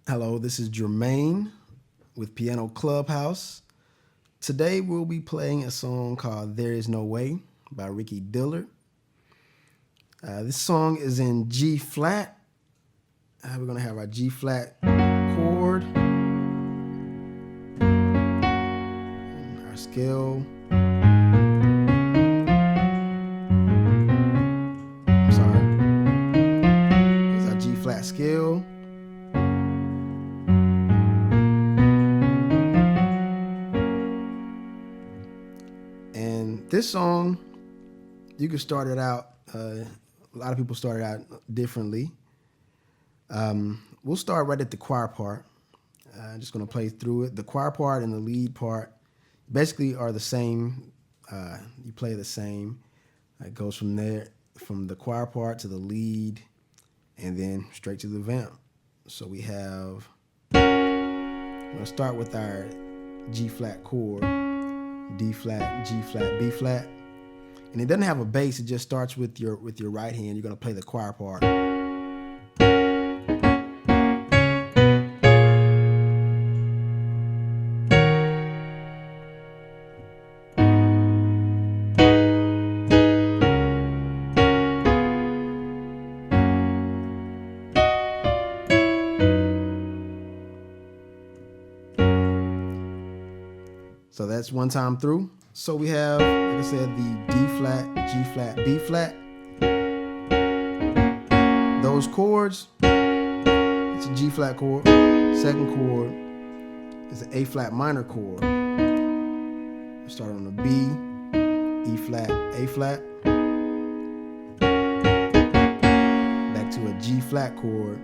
Hello, this is Jermaine with Piano Clubhouse. Today we'll be playing a song called There Is No Way by Ricky Dillard. This song is in G flat. We're going to have our G flat chord, our scale. Here's our G flat scale. And this song, you can start it out, a lot of people start it out differently. We'll start right at the choir part. I'm just going to play through it. The choir part and the lead part basically are the same. You play the same. It goes from there, from the choir part to the lead, and then straight to the vamp. So we have, we're going to start with our G flat chord. D flat, G flat, B flat, and it doesn't have a bass. It just starts with your right hand. You're going to play the choir part. So that's one time through. So we have, like I said, the D flat, G flat, B flat. Those chords, it's a G flat chord. Second chord is an A flat minor chord. Start on a B, E flat, A flat. Back to a G flat chord,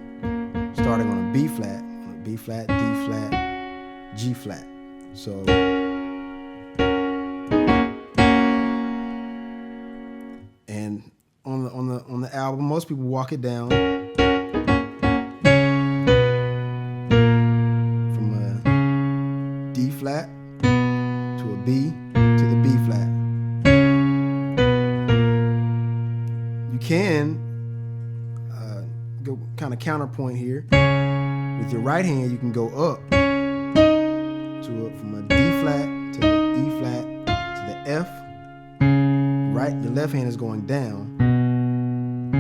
starting on a B flat, D flat, G flat. So and on the album, most people walk it down from a D flat to a B to the B flat. You can go kind of counterpoint here. With your right hand, you can go up from a D flat to the E flat to the F. Right, your left hand is going down,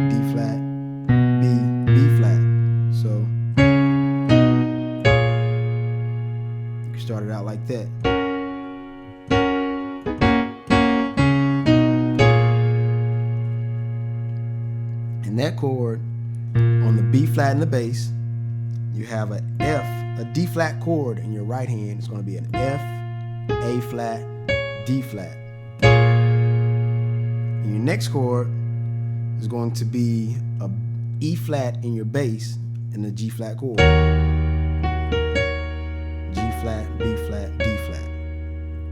D flat, B, B flat. So you can start it out like that. And that chord on the B flat and the bass, you have a F, a D flat chord in your right hand. It's going to be an F, A flat, D flat. And your next chord is going to be a E flat in your bass and a G flat chord. G flat, B flat, D flat.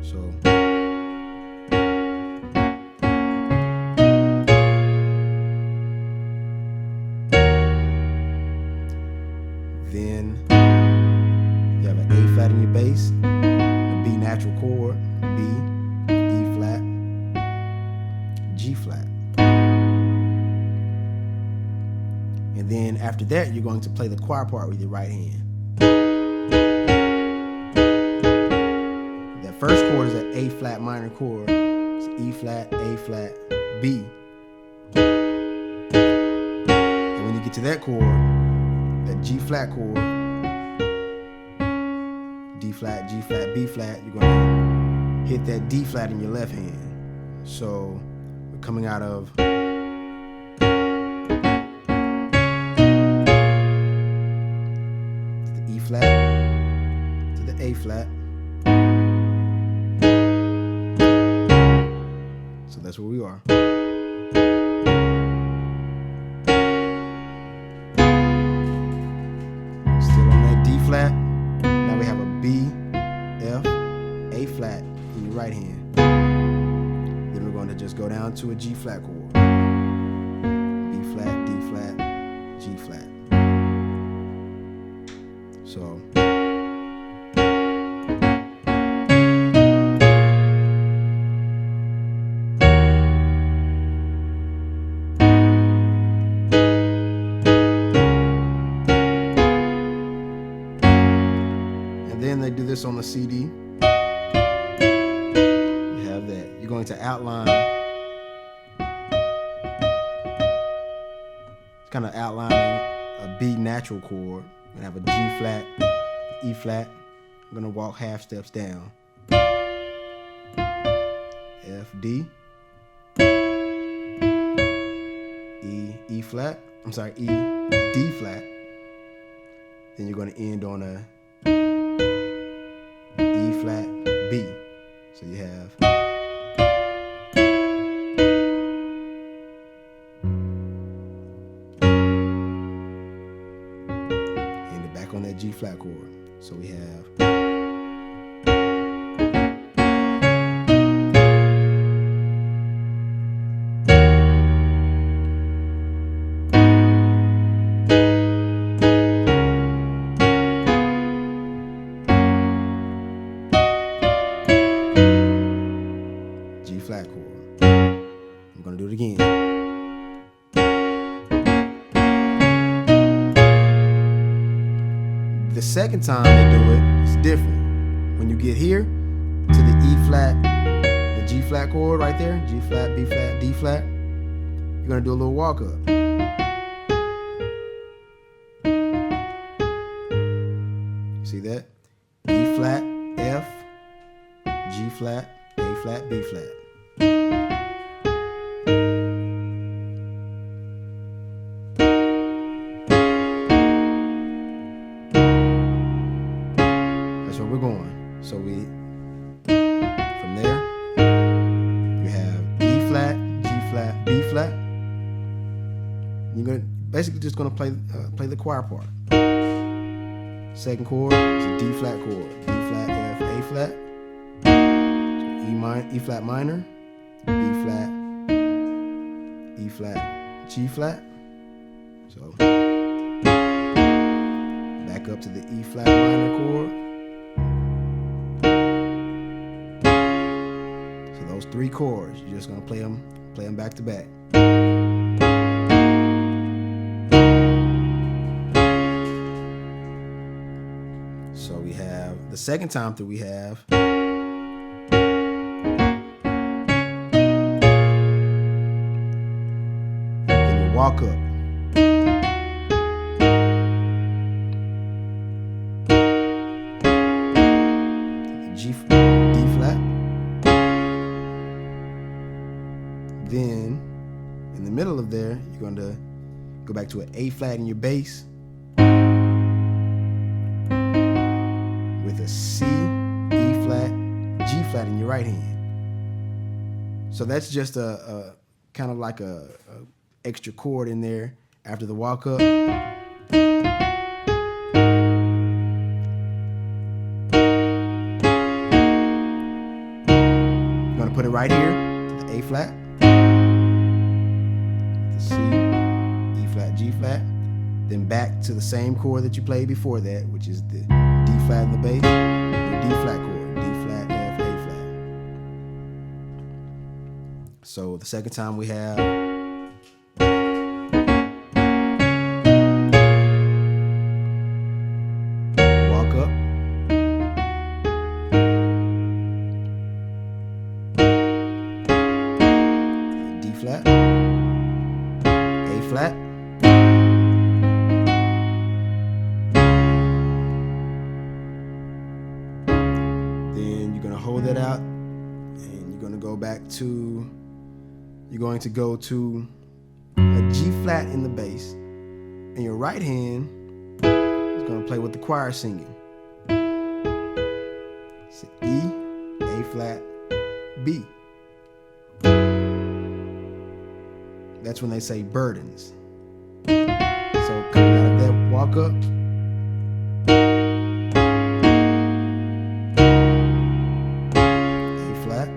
So then you have an A flat in your bass, a B natural chord, B, E flat, G flat. And then after that, you're going to play the choir part with your right hand. That first chord is an A flat minor chord. It's E flat, A flat, B. And when you get to that chord, that G flat chord, D flat, G flat, B flat, you're going to hit that D flat in your left hand. So we're coming out of the E flat to the A flat. So that's where we are. Still on that D flat. Now we have a B, F, A flat in your right hand. Then we're going to just go down to a G flat chord. B flat, D flat, G flat. So then they do this on the CD. You have that. You're going to outline. It's kind of outlining a B natural chord. We're going to have a G flat, E flat. I'm going to walk half steps down. F, D, E flat. I'm sorry, E, D flat. Then you're going to end on a E flat, B. So you have end it back on that G flat chord. So we have G flat chord. I'm going to do it again. The second time they do it, it's different. When you get here to the E flat, the G flat chord right there, G flat, B flat, D flat, you're going to do a little walk up. See that? E flat, F, G flat, A flat, B flat. That's where we're going. So we, from there, you have E flat, G flat, B flat. You're gonna basically just gonna play the choir part. Second chord is a D flat chord. D flat, F, A flat. E flat minor, B flat, E flat, G flat. So back up to the E flat minor chord. So those three chords, you're just gonna play them back to back. So we have the second time through, we have walk up. D flat. Then in the middle of there, you're going to go back to an A flat in your bass with a C, E flat, G flat in your right hand. So that's just a kind of like a extra chord in there after the walk up. I'm gonna put it right here to the A flat, the C, E flat, G flat, then back to the same chord that you played before that, which is the D flat in the bass, and the D flat chord, D flat, F, A flat. So the second time we have flat, A flat, then you're going to hold that out and you're going to go back to, you're going to go to a G flat in the bass, and your right hand is going to play with the choir singing. It's E, A flat, B. That's when they say burdens. So coming out of that walk up, A flat,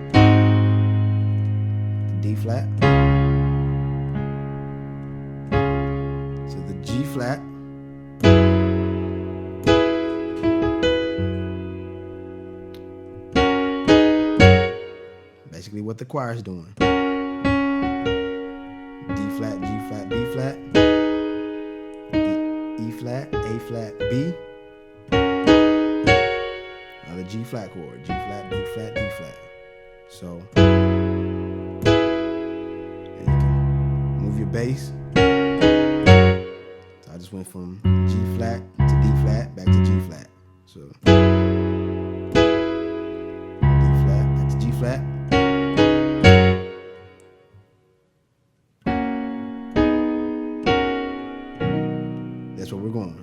D flat, to the G flat, basically what the choir's doing. D flat, G flat, B flat, E flat, A flat, B, another G flat chord, G flat, D flat, D flat. So, and you can move your bass. So I just went from G flat to D flat, back to G flat. So, D flat, back to G flat. That's where we're going.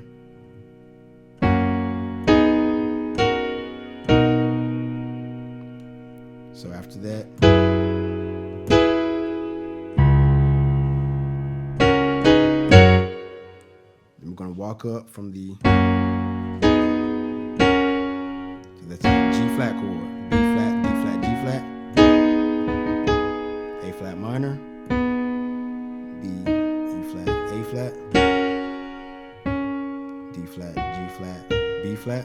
So after that, then we're going to walk up from the, so that's a G flat chord, B flat, D flat, G flat, A flat minor, B, E flat, A flat, D flat, G flat, B flat.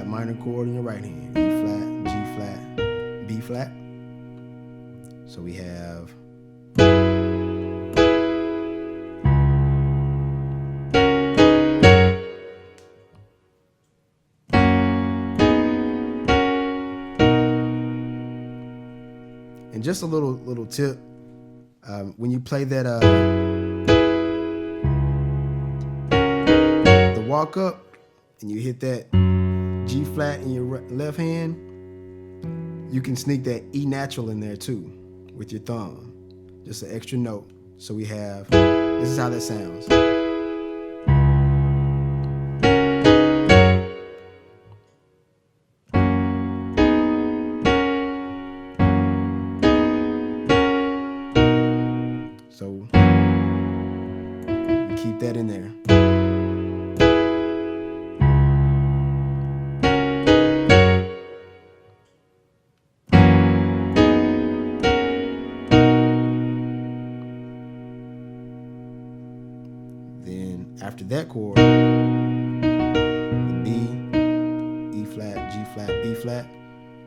Minor chord in your right hand, E flat, G flat, B flat. So we have and just a little tip, when you play that the walk up and you hit that G flat in your left hand, you can sneak that E natural in there too with your thumb, just an extra note. So we have, this is how that sounds. So keep that in there. Then after that chord, the B, E flat, G flat, B flat,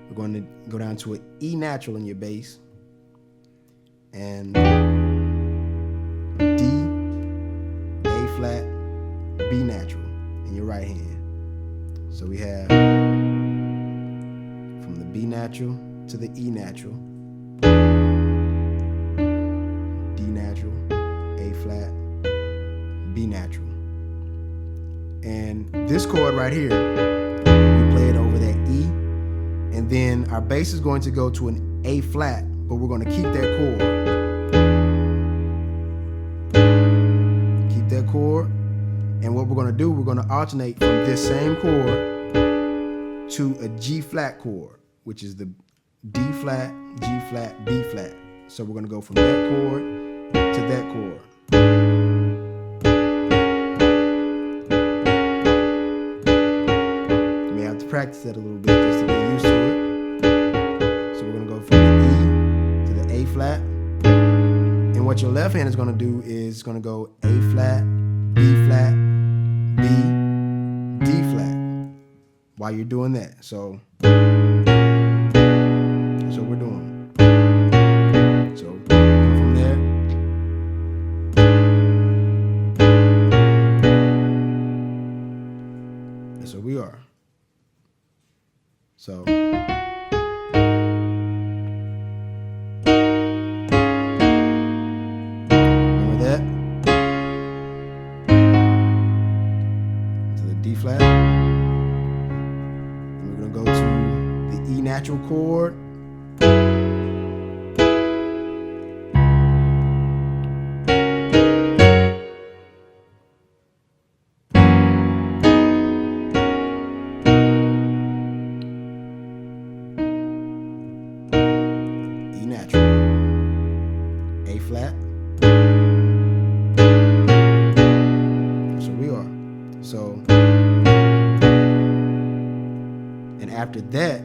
we're going to go down to an E natural in your bass, and D, A flat, B natural in your right hand. So we have from the B natural to the E natural, D natural, A flat, B natural. And this chord right here, we play it over that E, and then our bass is going to go to an A flat, but we're going to keep that chord. Keep that chord, and what we're going to do, we're going to alternate from this same chord to a G flat chord, which is the D flat, G flat, B flat. So we're going to go from that chord to that chord. Practice that a little bit just to get used to it. So we're going to go from the E to the A flat. And what your left hand is going to do is going to go A flat, B flat, B, D flat while you're doing that. So that's what we're doing. So go from there. That's what we are. So remember that? To the D flat. And we're going to go to the E natural chord. Natural, A flat. That's where we are. So, and after that,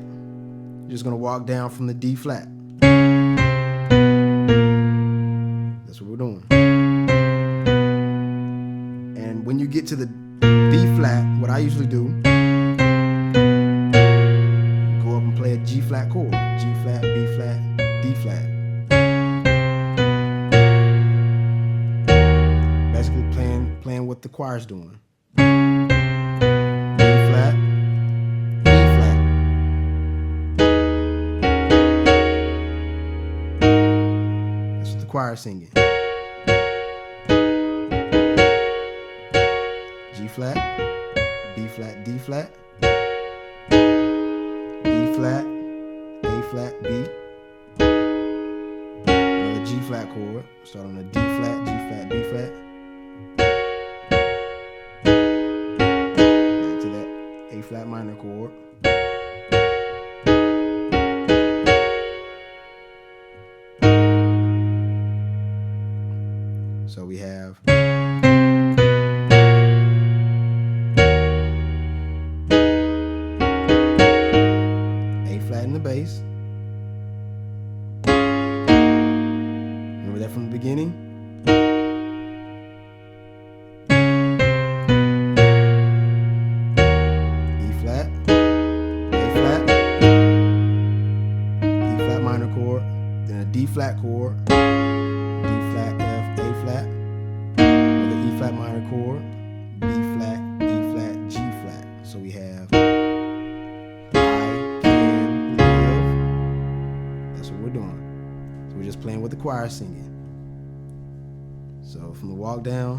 you're just gonna walk down from the D flat. That's what we're doing. And when you get to the B flat, what I usually do, go up and play a G flat chord. G flat, B flat, D flat. what the choir's doing. B flat, E flat. That's what the choir's singing. G flat, B flat, D flat, E flat, A flat, B. Another G flat chord. Start on a D flat, G flat, B flat. Back to that A flat minor chord. So we have A flat in the bass. Remember that from the beginning? E flat, A flat, E flat minor chord, then a D flat chord, D flat, F, A flat, another E flat minor chord, B flat, E flat, G flat. So we have I can live. That's what we're doing. So we're just playing with the choir singing. So from the walk down,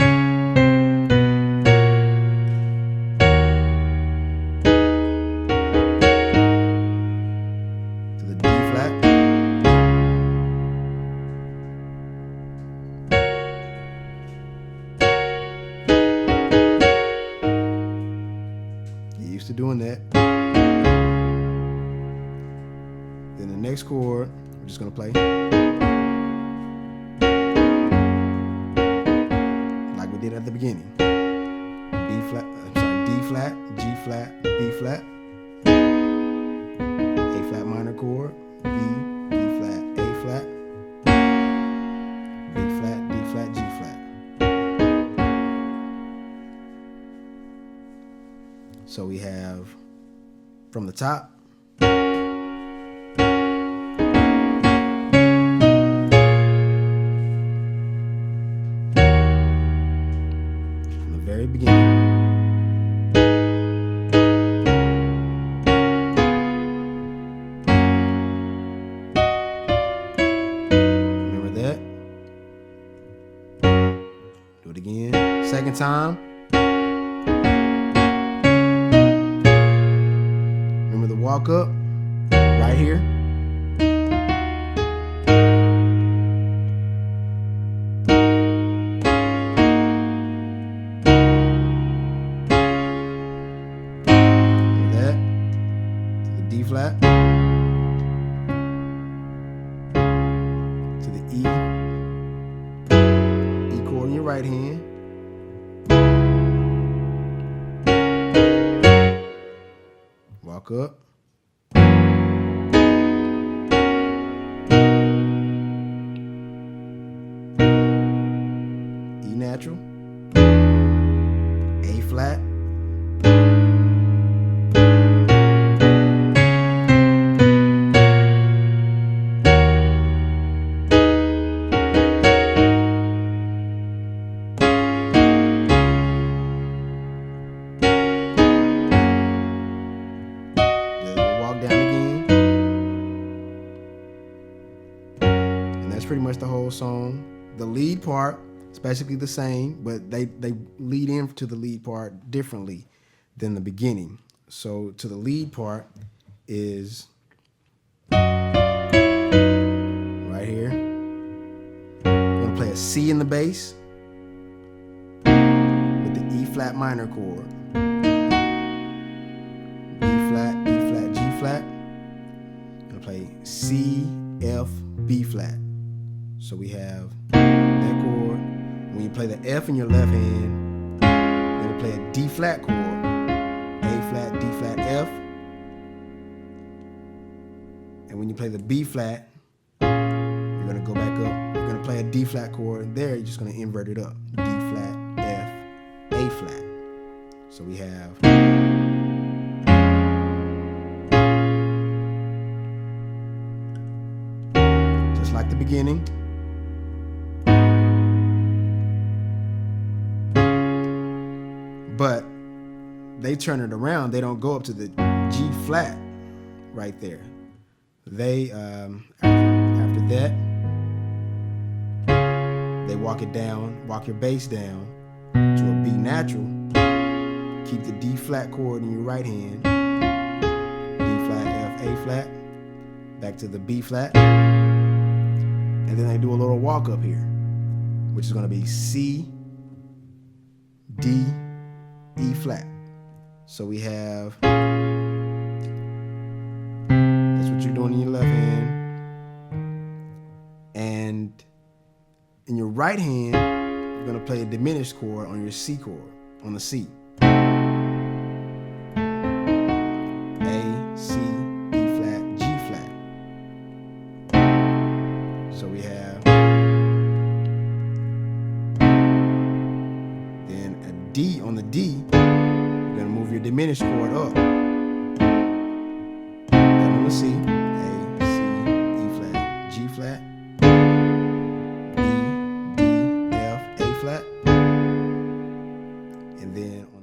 to the D flat, get used to doing that. Then the next chord, we're just gonna play like we did at the beginning. D flat, G flat, B flat, A flat minor chord, B flat, A flat, B flat, D flat, G flat. So we have from the top, from the very beginning. Remember that? Do it again. Second time. Remember the walk up right here. Remember that? To the D flat. To the E chord in your right hand. Walk up. E natural. A flat. Pretty much the whole song. The lead part is basically the same, but they lead into the lead part differently than the beginning. So to the lead part is right here. I'm gonna play a C in the bass with the E flat minor chord. B flat, E flat, G flat. I'm gonna play C, F, B flat. So we have that chord. When you play the F in your left hand, you're gonna play a D flat chord. A flat, D flat, F. And when you play the B flat, you're gonna go back up. You're gonna play a D flat chord. There, you're just gonna invert it up. D flat, F, A flat. So we have just like the beginning. But they turn it around. They don't go up to the G flat right there. They after that, they walk it down, walk your bass down to a B natural. Keep the D flat chord in your right hand. D flat, F, A flat, back to the B flat. And then they do a little walk up here, which is going to be C, D, E flat. So we have, that's what you're doing in your left hand. And in your right hand, you're going to play a diminished chord on your C chord, on the C. A, C, E flat, G flat. So we have then a D on the D. You're gonna move your diminished chord up. Then on the C, A, C, E flat, G flat, E, D, F, A flat, and then on